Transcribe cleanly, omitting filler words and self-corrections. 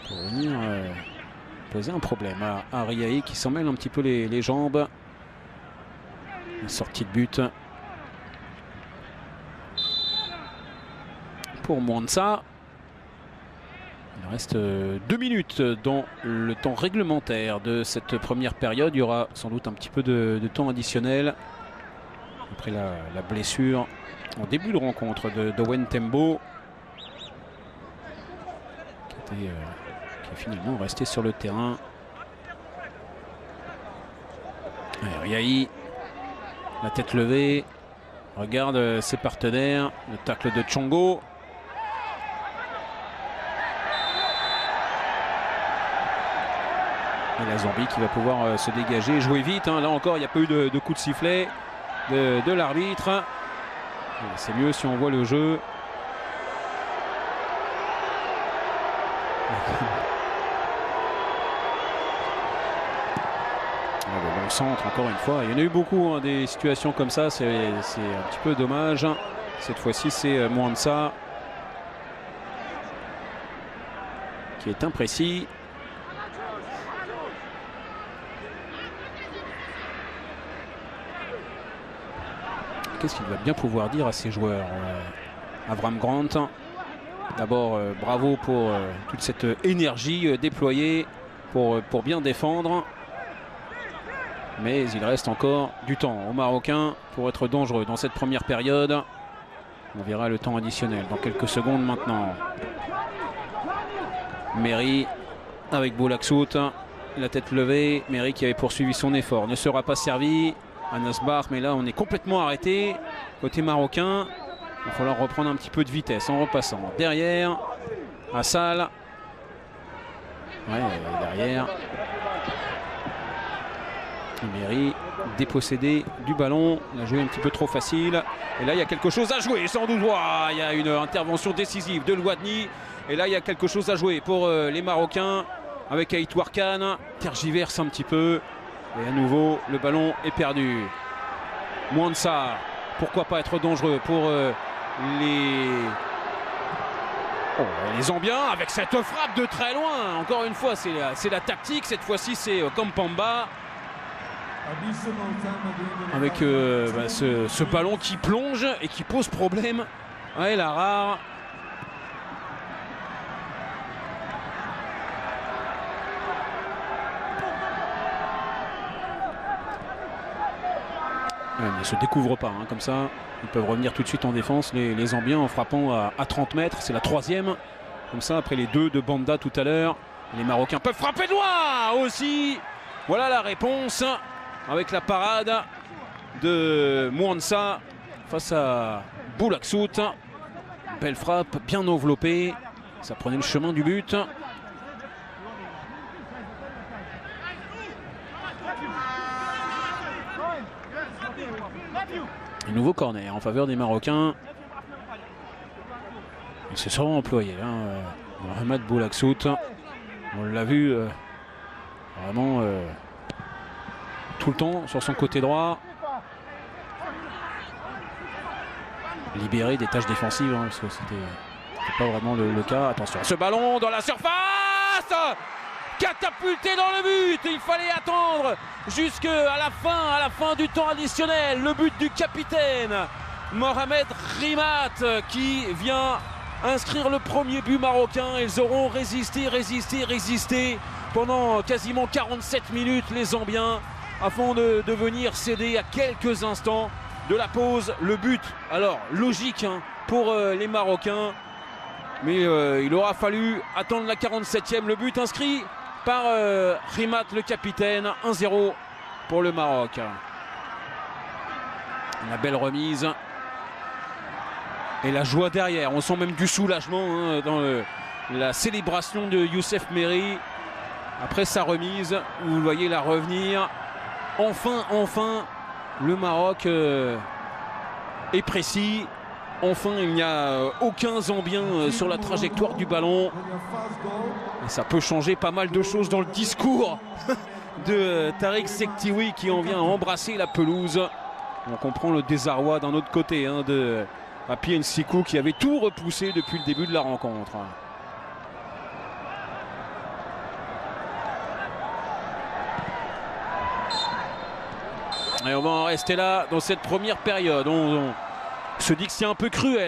pour venir poser un problème à Riahi qui s'en mêle un petit peu les jambes. Une sortie de but pour Mwanza. Il reste 2 minutes dans le temps réglementaire de cette première période. Il y aura sans doute un petit peu de temps additionnel après la blessure en début de rencontre d'Owen Tembo qui est finalement resté sur le terrain. Riahi, la tête levée, regarde ses partenaires, le tacle de Tchongo. Et la Zambie qui va pouvoir se dégager, jouer vite. Là encore, il n'y a pas eu de coup de sifflet de l'arbitre. C'est mieux si on voit le jeu. Le bon centre, encore une fois. Il y en a eu beaucoup, des situations comme ça. C'est un petit peu dommage. Cette fois-ci, c'est Mwanza qui est imprécis. Qu'est-ce qu'il va bien pouvoir dire à ses joueurs? Avram Grant, d'abord bravo pour toute cette énergie déployée pour bien défendre. Mais il reste encore du temps aux Marocains pour être dangereux dans cette première période. On verra le temps additionnel dans quelques secondes maintenant. Merih avec Boulaksout, la tête levée. Merih qui avait poursuivi son effort ne sera pas servi. Anas Bar, mais là on est complètement arrêté côté marocain. Il va falloir reprendre un petit peu de vitesse en repassant. Derrière, Assal. Ouais, derrière. Merih dépossédé du ballon. Il a joué un petit peu trop facile. Et là il y a quelque chose à jouer sans doute. Il y a une intervention décisive de Louadni. Et là il y a quelque chose à jouer pour les Marocains avec Aïtou Khan. Tergiverse un petit peu. Et à nouveau, le ballon est perdu. Mwanza, pourquoi pas être dangereux pour les Zambiens avec cette frappe de très loin. Encore une fois, c'est la tactique. Cette fois-ci, c'est Kampamba. Avec ce ballon qui plonge et qui pose problème. Ouais, la rare. Ils ne se découvrent pas comme ça. Ils peuvent revenir tout de suite en défense, les Zambiens, en frappant à 30 mètres. C'est la 3e. Comme ça, après les 2 de Banda tout à l'heure. Les Marocains peuvent frapper de loin aussi. Voilà la réponse avec la parade de Mwanza face à Boulaksout. Belle frappe, bien enveloppée. Ça prenait le chemin du but. Un nouveau corner en faveur des Marocains. Il se sera employé. Mohamed Boulaksout. On l'a vu vraiment tout le temps sur son côté droit. Libéré des tâches défensives parce que c'était pas vraiment le cas. Attention, ce ballon dans la surface, catapulté dans le but. Il fallait attendre jusqu'à la fin du temps additionnel. Le but du capitaine Mohamed Rimat qui vient inscrire le premier but marocain. Ils auront résisté pendant quasiment 47 minutes les Zambiens afin de venir céder à quelques instants de la pause le but. Alors logique pour les Marocains, mais il aura fallu attendre la 47e. Le but inscrit par Rimat le capitaine. 1-0 pour le Maroc. La belle remise et la joie derrière. On sent même du soulagement dans la célébration de Youssef Merih après sa remise. Vous voyez la revenir. Enfin le Maroc est précis. Enfin, il n'y a aucun Zambien sur la trajectoire du ballon. Et ça peut changer pas mal de choses dans le discours de Tariq Sektiwi qui en vient à embrasser la pelouse. On comprend le désarroi d'un autre côté de Api Nsikou qui avait tout repoussé depuis le début de la rencontre. Et on va en rester là dans cette première période. On se dit que c'est un peu cruel.